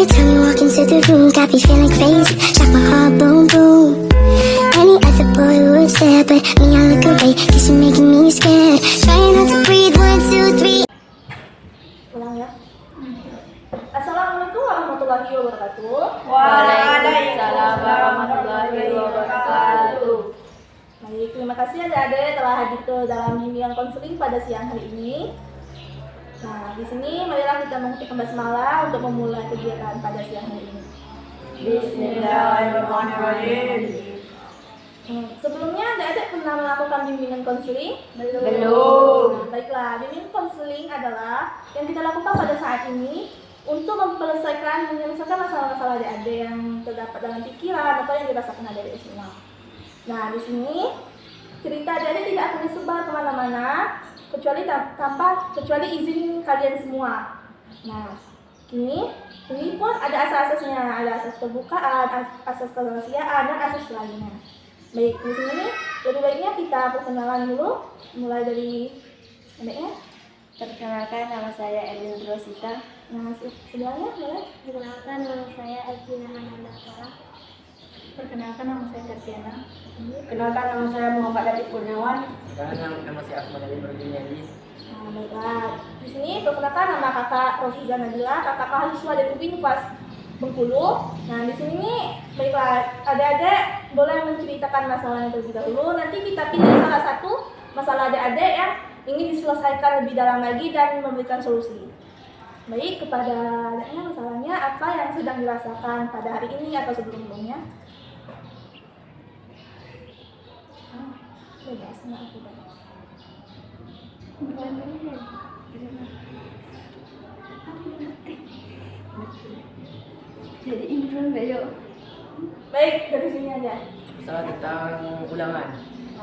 Every time you walk into the room, got me feeling crazy. Shock my heart, boom, boom. Any other boy would stare, but me, I look away, cause you're making me scared. Trying not to breathe, 1, 2, 3. Ulang ya. Assalamualaikum warahmatullahi wabarakatuh. Waalaikumsalam warahmatullahi wabarakatuh. Baik, terima kasih adik-adik telah hadir ke dalam bimbingan konseling pada siang hari ini. Nah, di sini marilah kita mengucapkan basmalah untuk memulai kegiatan pada siang hari ini. Bismillahirrahmanirrahim. Sebelumnya adik-adik pernah melakukan bimbingan konseling? Belum. Baiklah, bimbingan konseling adalah yang kita lakukan pada saat ini untuk menyelesaikan masalah-masalah adik-adik yang terdapat dalam pikiran atau yang dirasakan adik-adik semua. Nah, di sini cerita adik-adik tidak akan disebar kemana-mana kecuali izin kalian semua. Nah, ini pun ada asas-asasnya, ada asas kebukaan, asas kerahasiaan, dan asas lainnya. Baik, di sini lebih baiknya kita perkenalan dulu, mulai dari adiknya. Perkenalkan, nama saya Erwin Rosita. Nah, sebelahnya boleh. Perkenalkan, nama saya Elvina Mananda Farah. Perkenalkan, nama saya Tatiana. Kenalkan, nama saya Muhammad Adib Kurniawan. Sekarang nama saya Ahmad Ali Berginiadi. Nah, baiklah. Di sini perkenalkan nama kakak Rofiza Nadila, kakak mahasiswa dari UPI Unpas Bengkulu. Nah, di sini baiklah, adik-adik boleh menceritakan masalahnya terlebih dahulu. Nanti kita pilih salah satu masalah adik-adik yang ingin diselesaikan lebih dalam lagi dan memberikan solusi. Baik, kepada adiknya masalahnya apa yang sedang dirasakan pada hari ini atau sebelum-sebelumnya? Bebas, nggak aku bebas. Jadi improve besok. Baik, dari sini aja. Masalah tentang ulangan.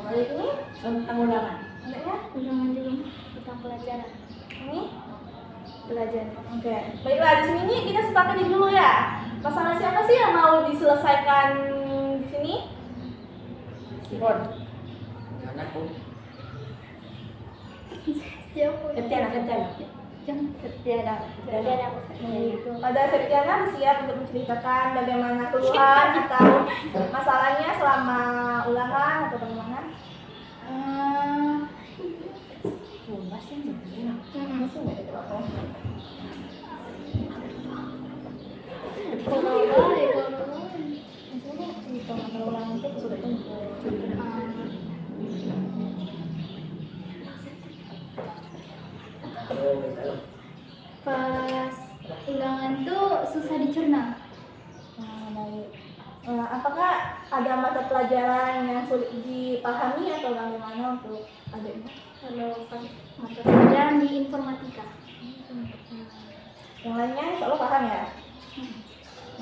Baik, ini Tentang ulangan. adiknya Ulangan juga tentang pelajaran. ini belajar. Oke. Baiklah, di sini nih kita sepakati dulu ya. Masalah siapa sih yang mau diselesaikan di sini? Sibon. Anakku. Siapa? Septiana. Jangan Septiana. itu. Pada Septiana siap untuk menceritakan bagaimana keluhan atau masalahnya selama ulangan atau bagaimana? Pas ulangan tuh susah dicerna. Nah, baik. Apakah ada mata pelajaran yang sulit dipahami atau bagaimana untuk adiknya? Kalau pas mata pelajaran di informatika. Yang lainnya insya Allah paham ya?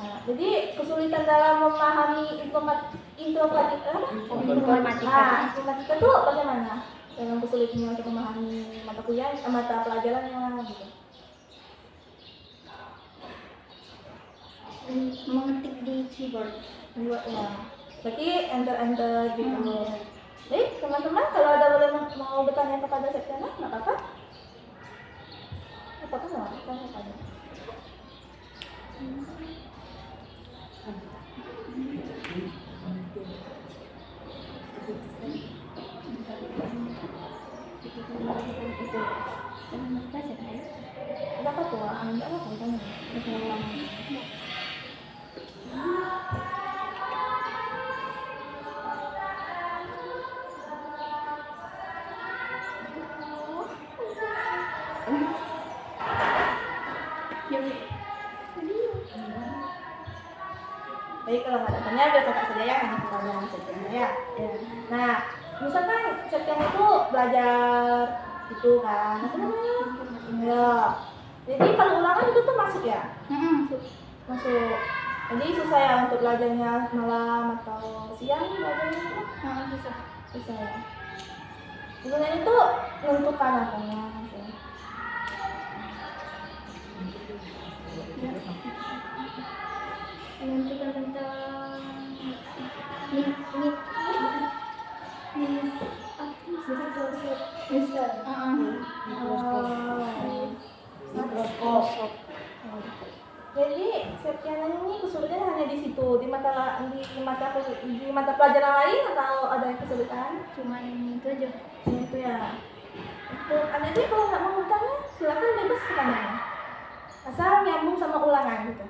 Nah, jadi kesulitan dalam memahami informatika itu bagaimana? Dalam kesulitannya untuk memahami mata kuliah, mata pelajarannya gitu. Mengetik di keyboard. Buat ya. Berarti enter gitu. Baik, teman-teman kalau ada boleh mau bertanya kepada Septiana, nggak apa-apa? Apakah nggak apa-apa? Ada apa tuh? Ada apa tanya? Baik, kalau nggak ada tanya, biar kakak saja ya, hanya pelajaran Septiana ya. Nah, misalkan Septiana itu belajar itu kan, apa namanya? Ya. Jadi kalau ulangan itu tuh masuk ya? Masuk. Jadi susah ya untuk belajarnya malam atau siang belajarnya itu? Susah ya. Sebenarnya itu menentukan apanya sih? Menentukan tentang Mikroskop. Jadi Septiana ini kesulitan hanya di situ, di mata pelajaran lain atau ada yang kesulitan? Cuman itu aja. Itu ya. Untuk adik kalau nggak mau bertanya, silakan bebas bertanya. Asal nyambung sama ulangan gitu.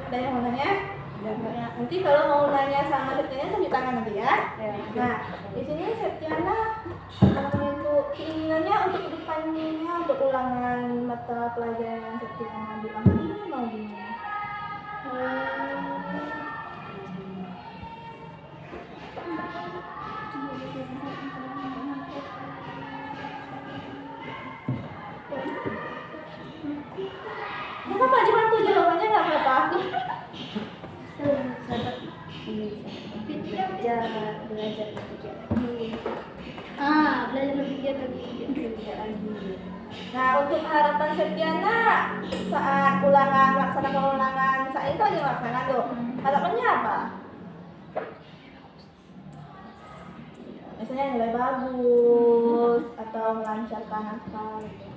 Ada yang mau nanya? Ya, nanti kalau mau nanya sama Septiana tunjuk tangan nanti ya. Nah, di sini Septiana untuk keinginannya untuk kedepannya untuk ulangan mata pelajaran yang Septiana bilang tadi mau gimana? Ya apa cuma tuh jawabannya nggak apa-apa. Belajar Belajar berpikir lagi. Nah, untuk harapan Septiana saat ulangan, melaksanakan ulangan, saat itu lagi melaksanakan tuh. Harapannya apa? Misalnya nilai bagus atau melancarkan apa gitu.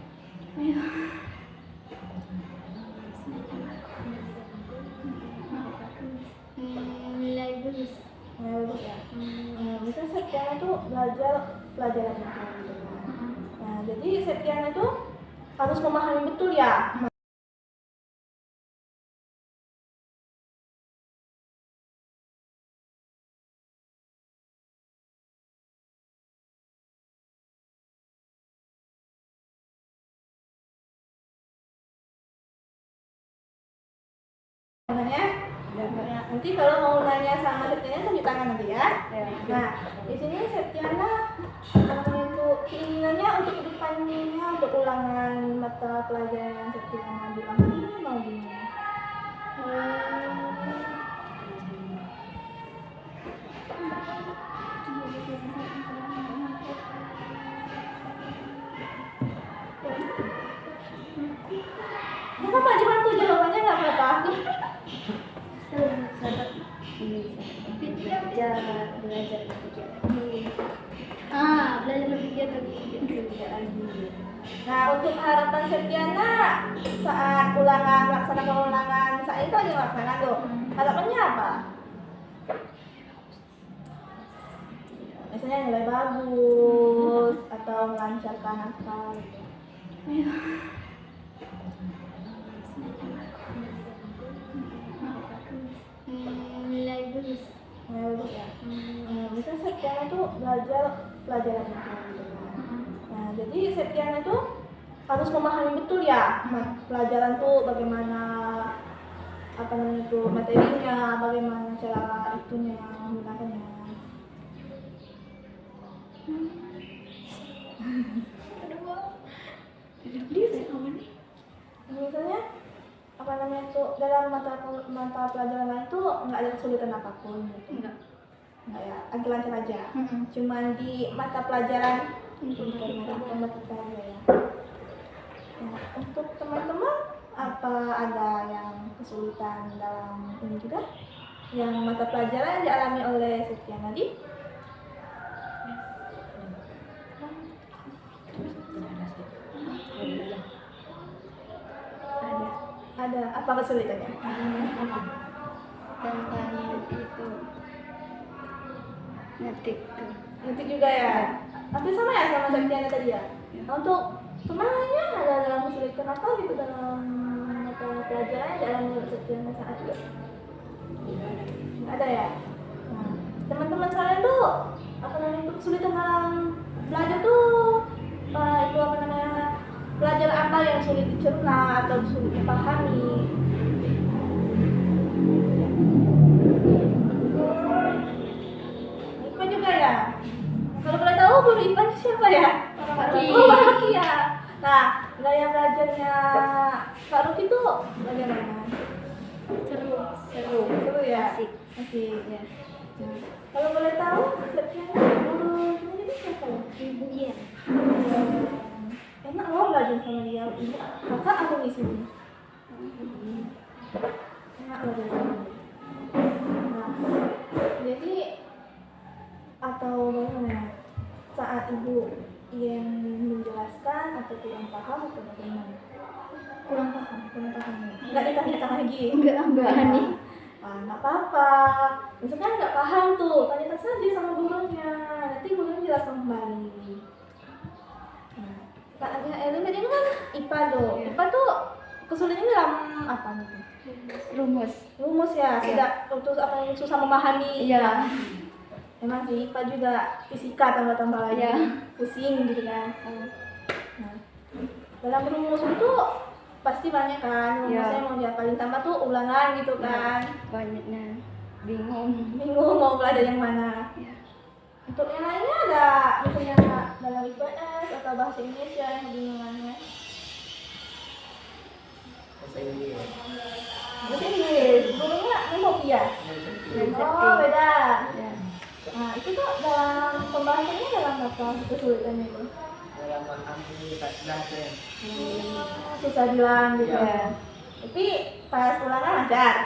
Nilai bagus. Nilai bagus ya. Misalnya Septiana tuh belajar pelajaran itu. Nah, jadi Septiana itu harus memahami betul ya. Nanti kalau mau nanya sama Septiana tunjuk tangan nanti ya. Nah, di sini Septiana untuk keinginannya untuk kedepannya untuk ulangan mata pelajaran yang Septiana bilang tadi mau gimana? Ya apa cuma tuh jawabannya nggak apa-apa. belajar Belajar berpikir lagi. Nah, untuk harapan Septiana saat ulangan, melaksanakan ulangan, saat itu lagi melaksanakan tuh. Harapannya apa? Misalnya nilai bagus atau melancarkan apa gitu. Nilai bagus. Nilai bagus ya. Misalnya Septiana tuh belajar pelajaran itu. Nah, jadi Septiana itu harus memahami betul ya pelajaran tuh bagaimana apa namanya itu materinya, bagaimana cara itunya menggunakannya. Misalnya apa namanya itu dalam mata pelajaran lain tuh nggak ada kesulitan apapun gitu. Enggak ya, agak lancar aja. Cuman di mata pelajaran mata pelajaran ya. Nah, untuk teman-teman apa ada yang kesulitan dalam ini juga yang mata pelajaran yang dialami oleh Septiana tadi? Ada apa kesulitannya? tentang itu ngetik tuh. Ngetik juga ya. Tapi sama ya sama Septiana tadi ya. Untuk temannya ada dalam kesulitan apa gitu dalam mata pelajaran dalam Septiana saat itu? Nggak ada ya. Nah, teman-teman kalian tuh apa namanya itu kesulitan dalam belajar tuh itu apa namanya belajar apa yang sulit dicerna atau sulit dipahami? IPA juga ya. Kalau boleh tahu guru IPA siapa ya? Oh, Pak Rocky ya. Nah, gaya belajarnya Kak Ruki tuh bagaimana? Seru. Seru. Seru ya? Asik. Asik. Ya. Nah, kalau boleh tahu, Septiana guru jadi siapa ya? Ibu iya. Enak loh belajar sama dia. Ibu, kakak aku di sini. Enak belajar sama dia. Nah, jadi atau bagaimana? Saat ibu yang menjelaskan atau kurang paham atau bagaimana? Kurang paham. Kurang paham. Nggak ditanya lagi. Enggak nih. Nggak apa-apa. Misalkan nggak paham tuh, tanyakan saja sama gurunya. Nanti gurunya jelaskan kembali. Nah, saatnya Elin tadi kan IPA tuh. Iya. IPA tuh kesulitannya dalam apa nih? Rumus. Rumus ya. Iya. Tidak untuk apa yang susah memahami. Iya. Emang sih IPA juga fisika tambah-tambah lagi. Iya. Pusing gitu kan. Nah, dalam rumus itu pasti banyak kan. Iya. Rumusnya mau diapalin, tambah tuh ulangan gitu kan. Banyaknya. Bingung. Bingung mau belajar yang mana. Ya. Untuk yang lainnya ada misalnya dalam IPS atau bahasa Indonesia yang kebingungannya. Bahasa Inggris. Bahasa Inggris, gurunya Memopia. Oh beda. Ya. Nah itu tuh dalam pembahasannya dalam apa kesulitannya itu? Dalam memahami bahasa. Susah bilang gitu. Iya. Tapi pas ulangan lancar.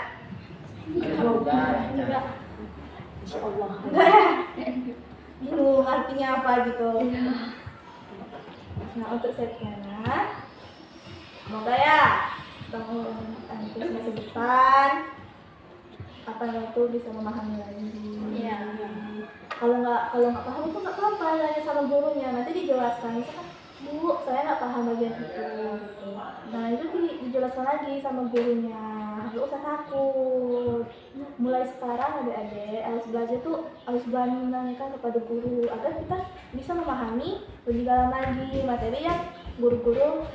Alhamdulillah. Insya Allah. Enggak ya? Bingung artinya apa gitu. Nah untuk Septiana, semoga ya tahun nanti semester depan apa itu bisa memahami lagi. Iya. Kalau nggak paham itu nggak apa-apa, tanya sama gurunya, nanti dijelaskan. Misalkan, Bu, saya nggak paham bagian itu. Gitu. Nah itu dijelaskan lagi sama gurunya. Nggak usah takut. Mulai sekarang adik-adik harus belajar tuh harus berani menanyakan kepada guru agar kita bisa memahami lebih dalam lagi materi yang guru-guru